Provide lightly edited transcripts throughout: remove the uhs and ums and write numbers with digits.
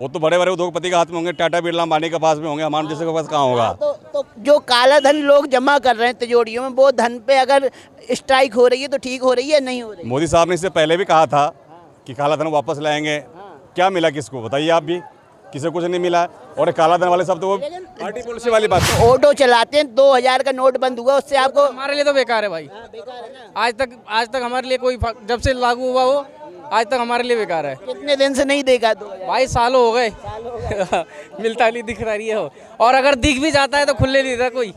वो तो बड़े बड़े उद्योगपति के हाथ में होंगे, टाटा बिरला अंबानी के पास में होंगे, हमारे जैसे के पास कहाँ होगा। तो जो काला धन लोग जमा कर रहे हैं तिजोरियों में, वो धन पे अगर स्ट्राइक हो रही है तो ठीक हो रही है, नहीं हो रही? मोदी साहब ने इससे पहले भी कहा था कि काला धन वापस लाएंगे। क्या मिला किसको, बताइए आप भी, किसी कुछ नहीं मिला। और काला धन वाले सब तो वो पार्टी पॉलिसी वाली बात है। ऑटो चलाते हैं, 2000 का नोट बंद हुआ, उससे आपको हमारे लिए तो बेकार है भाई। आज तक हमारे लिए कोई जब से लागू हुआ वो आज तक हमारे लिए बेकार है। कितने दिन से नहीं देखा? 2000 भाई सालों हो गए मिलता नहीं दिख रही है वो, और अगर दिख भी जाता है तो खुले नहीं था कोई।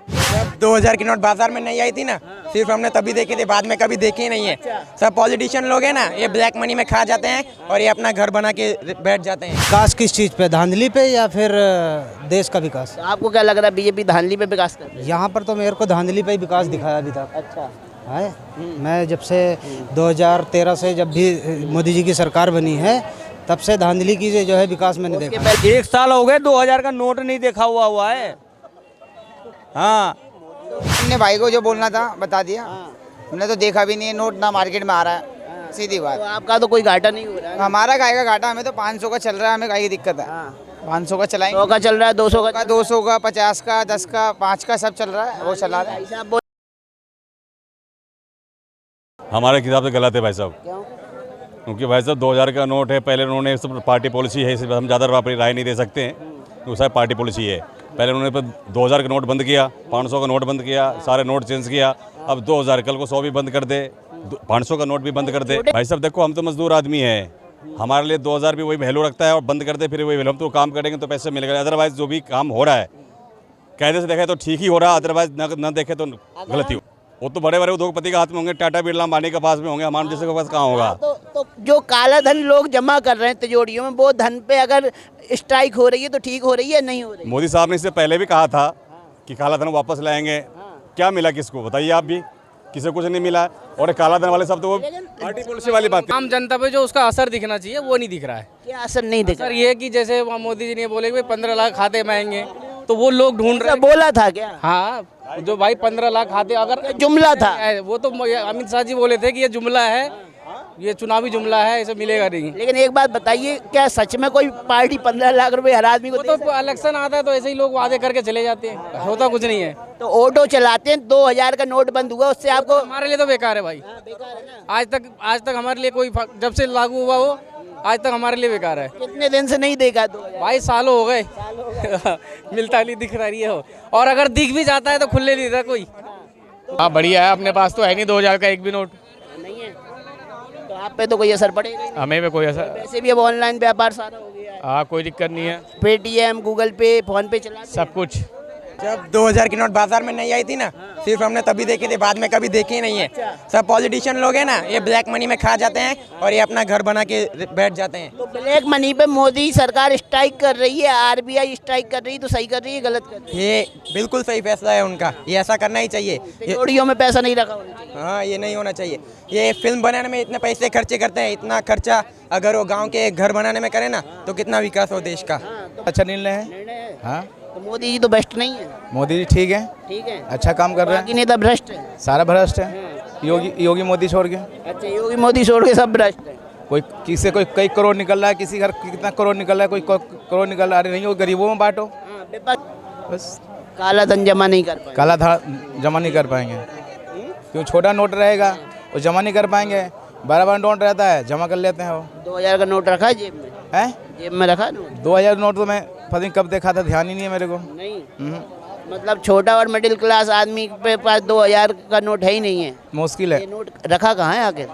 जब 2000 की नोट बाजार में नहीं आई थी ना, सिर्फ हमने तभी देखी थी, बाद में कभी देखी ही नहीं है। सब पॉलिटिशियन लोग हैं ना, ये ब्लैक मनी में खा जाते हैं और ये अपना घर बना के बैठ जाते हैं। विकास किस चीज़ पे, धांधली पे या फिर देश का विकास? आपको क्या लग रहा है बीजेपी धांधली पे विकास कर रही है? यहाँ पर तो मेरे को धांधली पे ही विकास दिखाया अभी तक। अच्छा है, मैं जब से 2013 से जब भी मोदी जी की सरकार बनी है, तब से धांधली की जो है विकास मैंने देखा है। 1 साल हो गए 2000 का नोट नहीं देखा हुआ है। हाँ, हमने भाई को जो बोलना था बता दिया। हमने तो देखा भी नहीं है नोट, ना मार्केट में आ रहा है, सीधी बात। तो आपका तो कोई घाटा नहीं हो रहा है? हमारा गाय का घाटा, हमें तो 500 का चल रहा है, हमें गाय की दिक्कत है। 500 का चलाएंगे, 100 का चल रहा है, 200 का 200 का, 50 का, 10 का, 5 का सब चल रहा है, वो चला रहा है। भाई साहब हमारे हिसाब से गलत है भाई साहब, क्यों? क्योंकि भाई साहब 2000 का नोट है। पहले उन्होंने सब पार्टी पॉलिसी है, इसलिए हम ज़्यादा अपनी राय नहीं दे सकते हैं। तो साहब पार्टी पॉलिसी है, पहले उन्होंने 2000 का नोट बंद किया, 500 का नोट बंद किया, सारे नोट चेंज किया। अब 2000, कल को 100 भी बंद कर दे, 500 का नोट भी बंद कर दे। भाई साहब देखो, हम तो मजदूर आदमी हैं, हमारे लिए 2000 भी वही वैल्यू रखता है, और बंद कर दे फिर वही वैल्यू। हम तो काम करेंगे तो पैसे मिलेगा, अदरवाइज जो भी काम हो रहा है कायदे से देखा तो ठीक ही हो रहा है, अदरवाइज न देखे तो गलती हो। वो तो बड़े बड़े उद्योगपति के हाथ में होंगे, टाटा बिरला अंबानी के पास में होंगे, हमारे जैसे के पास कहाँ होगा। तो जो काला धन लोग जमा कर रहे हैं तिजोरियों में, वो धन पे अगर स्ट्राइक हो रही है तो ठीक हो रही है, नहीं हो रही? मोदी साहब ने इससे पहले भी कहा था कि काला धन वापस लाएंगे। क्या मिला किसको, बताइए आप भी, किसी कुछ नहीं मिला। और काला धन वाले सब तो वो पार्टी पॉलिसी वाली बात है। आम जनता पे जो उसका असर दिखना चाहिए वो नहीं दिख रहा है। क्या असर नहीं दिखा? सर ये कि जैसे वहाँ मोदी जी ने बोले कि 15 लाख खाते में आएंगे, तो वो लोग ढूंढ रहे हैं। बोला था क्या? हाँ, जो भाई 15 लाख खाते, अगर जुमला था वो तो अमित शाह जी बोले थे कि ये जुमला है, ये चुनावी जुमला है, इसे मिलेगा नहीं। लेकिन एक बात बताइए, क्या सच में कोई पार्टी 15 लाख रुपए हर आदमी को वो तो इलेक्शन आता है तो ऐसे ही लोग वादे करके चले जाते हैं, होता कुछ नहीं है। तो ऑटो चलाते हैं, 2000 का नोट बंद हुआ, उससे आपको हमारे लिए तो बेकार है भाई। आज तक हमारे लिए कोई जब से लागू हुआ वो आज तक हमारे लिए बेकार है। कितने दिन से नहीं देखा? 2000 भाई सालों हो गए मिलता नहीं दिख रही है वो, और अगर दिख भी जाता है तो खुले नहीं था कोई। हाँ बढ़िया है, अपने पास तो है नहीं 2000 का एक भी नोट। नहीं है तो आप पे तो कोई असर पड़ेगा ही नहीं। हमें पे कोई असर, वैसे भी अब ऑनलाइन व्यापार सारा हो गया है, हाँ कोई दिक्कत नहीं है, पेटीएम, गूगल पे, फोन पे चला सब कुछ। जब 2000 की नोट बाजार में नहीं आई थी ना, सिर्फ हमने तभी देखी थी, बाद में कभी देखी ही नहीं है। सब पॉलिटिशियन लोग हैं ना, ये ब्लैक मनी में खा जाते हैं और ये अपना घर बना के बैठ जाते हैं। तो ब्लैक मनी पे मोदी सरकार स्ट्राइक कर रही है, आरबीआई स्ट्राइक कर रही है, तो सही कर रही है, गलत कर रही है? ये बिल्कुल सही फैसला है उनका, ये ऐसा करना ही चाहिए। तिजोरियों में पैसा नहीं रखा होना चाहिए। हाँ, ये नहीं होना चाहिए। ये फिल्म बनाने में इतने पैसे खर्चे करते हैं, इतना खर्चा अगर वो गाँव के घर बनाने में करे ना, तो कितना विकास हो देश का। अच्छा निर्णय है। हाँ, तो मोदी जी तो बेस्ट नहीं है? मोदी जी ठीक है, ठीक है, अच्छा काम कर रहे हैं। बाकी नेता भ्रष्ट है, सारा भ्रष्ट है, योगी मोदी छोड़ के। अच्छा, योगी मोदी छोड़ के सब भ्रष्ट है। कोई किसी से कोई कई करोड़ निकल रहा है, किसी घर कितना करोड़ निकल रहा है, कोई करोड़ निकल रहा है। अरे नहीं, वो गरीबों में बांटो बस। काला धन जमा नहीं कर पाए। काला धन जमा नहीं कर पाएंगे, क्यों? छोटा नोट रहेगा वो जमा नहीं कर पाएंगे, बड़ा नोट रहता है जमा कर लेते हैं वो। 2000 का नोट रखा है जेब में? है जेब में रखा नोट? 2000 नोट तो मैं पता नहीं कब देखा था, ध्यान ही नहीं है मेरे को। नहीं, मतलब छोटा और मिडिल क्लास आदमी पे पास 2000 का नोट है ही नहीं है। मुश्किल है। ये नोट रखा कहाँ है आखिर?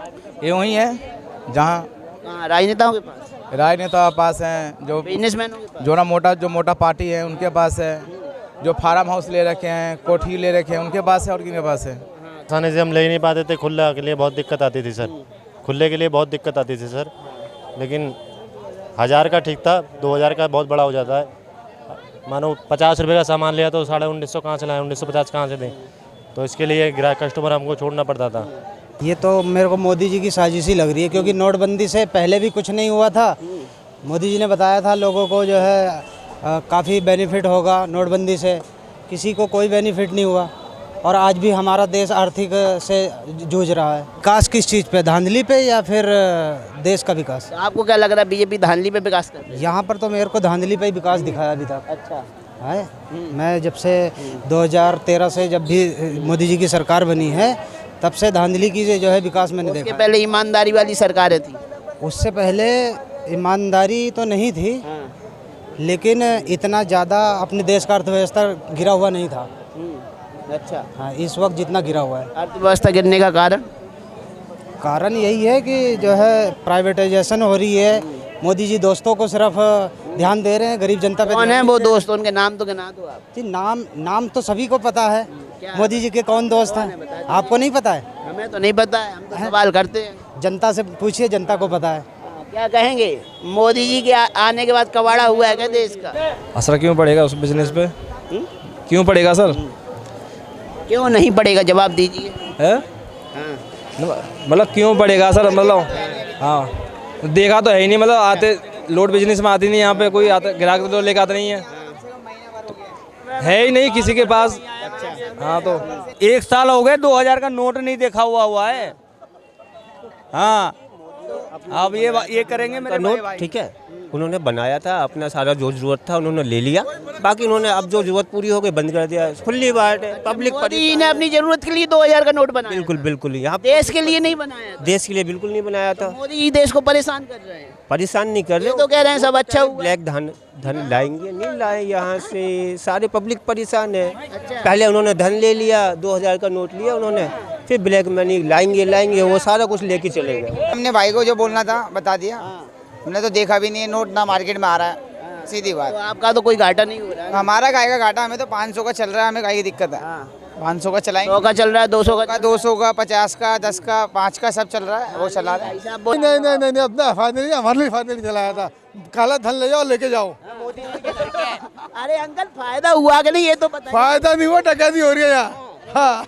ये वही है जहाँ राजनेताओं के पास, राजनेता पास हैं, जो बिजनेसमैनों के पास। जो मोटा पार्टी है उनके पास है, जो फार्म हाउस ले रखे हैं, कोठी ले रखे हैं, उनके पास है, और किनके पास है। आसानी से हम ले ही नहीं पाते थे, खुला के लिए बहुत दिक्कत आती थी सर, खुले के लिए बहुत दिक्कत आती थी सर। लेकिन 1000 का ठीक था, 2000 का बहुत बड़ा हो जाता है। मानो 50 रुपये का सामान लिया तो 1950 कहाँ से लाएं, 1950 कहाँ से दें, तो इसके लिए ग्राहक कस्टमर हमको छोड़ना पड़ता था। ये तो मेरे को मोदी जी की साजिश ही लग रही है, क्योंकि नोटबंदी से पहले भी कुछ नहीं हुआ था। मोदी जी ने बताया था लोगों को जो है काफ़ी बेनिफिट होगा नोटबंदी से, किसी को कोई बेनिफिट नहीं हुआ। और आज भी हमारा देश आर्थिक से जूझ रहा है। विकास किस चीज़ पे, धांधली पे या फिर देश का विकास? तो आपको क्या लग रहा है बीजेपी धांधली पे विकास कर रही है? यहाँ पर तो मेरे को धांधली पे ही विकास दिखाया अभी तक अच्छा है। मैं जब से 2013 से जब भी मोदी जी की सरकार बनी है तब से धांधली की जो है विकास मैंने उसके देखा। पहले ईमानदारी वाली सरकारें थी। उससे पहले ईमानदारी तो नहीं थी, लेकिन इतना ज़्यादा अपने देश का अर्थव्यवस्था गिरा हुआ नहीं था। अच्छा, हाँ, इस वक्त जितना गिरा हुआ है। अर्थव्यवस्था गिरने का कारण यही है कि जो है प्राइवेटाइजेशन हो रही है। मोदी जी दोस्तों को सिर्फ ध्यान दे रहे हैं, गरीब जनता पे कौन है वो दोस्त? उनके नाम तो गिना दो आप। जी, नाम तो सभी को पता है। मोदी जी के कौन दोस्त हैं, आपको नहीं पता है? हमें तो नहीं पता है, हम तो सवाल करते हैं। जनता से पूछिए, जनता को पता है। क्या कहेंगे, मोदी जी के आने के बाद कबाड़ा हुआ है क्या देश का? असर क्यों पड़ेगा उस बिजनेस पे? क्यों पड़ेगा सर? क्यों नहीं पड़ेगा, जवाब दीजिए। है मतलब क्यों पड़ेगा सर? मतलब हाँ, देखा तो है ही नहीं। मतलब आते लोड बिजनेस में आती नहीं, यहाँ पे कोई आता ग्राहक तो लेके आता नहीं है, तो है ही नहीं किसी के पास। हाँ, तो 1 साल हो गए 2000 का नोट नहीं देखा हुआ है। हाँ, अब ये करेंगे मेरे नोट ठीक है, उन्होंने बनाया था, अपना सारा जो जरूरत था उन्होंने ले लिया, बाकी उन्होंने अब जो जरूरत पूरी हो गई बंद कर दिया। खुली बात है, पब्लिक मोदी ने अपनी जरूरत के लिए 2000 का नोट बनाया। बिल्कुल बिल्कुल, यहाँ देश के लिए नहीं बनाया था। देश के लिए बिल्कुल नहीं बनाया था। मोदी जी देश को परेशान कर रहे हैं। परेशान नहीं कर रहे, ये तो कह रहे हैं सब अच्छा हुआ। ब्लैक धन लाएंगे, नहीं लाए, यहाँ से सारे पब्लिक परेशान है। पहले उन्होंने धन ले लिया, 2000 का नोट लिया उन्होंने, फिर ब्लैक मनी लाएंगे, वो सारा कुछ लेके चले गए। हमने भाई को जो बोलना था बता दिया। हमने तो देखा भी नहीं है, नोट ना मार्केट में आ रहा है, सीधी बात। तो आपका तो कोई घाटा नहीं हो रहा है। हमारा काय का घाटा, हमें तो 500 का चल रहा है, हमें काय की दिक्कत है। 500 का चलाएंगे, 100 का चल रहा है, 200 का 200 का, 50 का, 10 का, 5 का सब चल रहा है, वो चला रहा है। नहीं, अपना फायदा नहीं, हमारे लिए फायदा नहीं चलाया था। काला धन ले जाओ, लेके जाओ। अरे अंकल, फायदा हुआ कि नहीं ये तो बताइए। फायदा नहीं हुआ, डकैती हो रही है यहाँ। हाँ।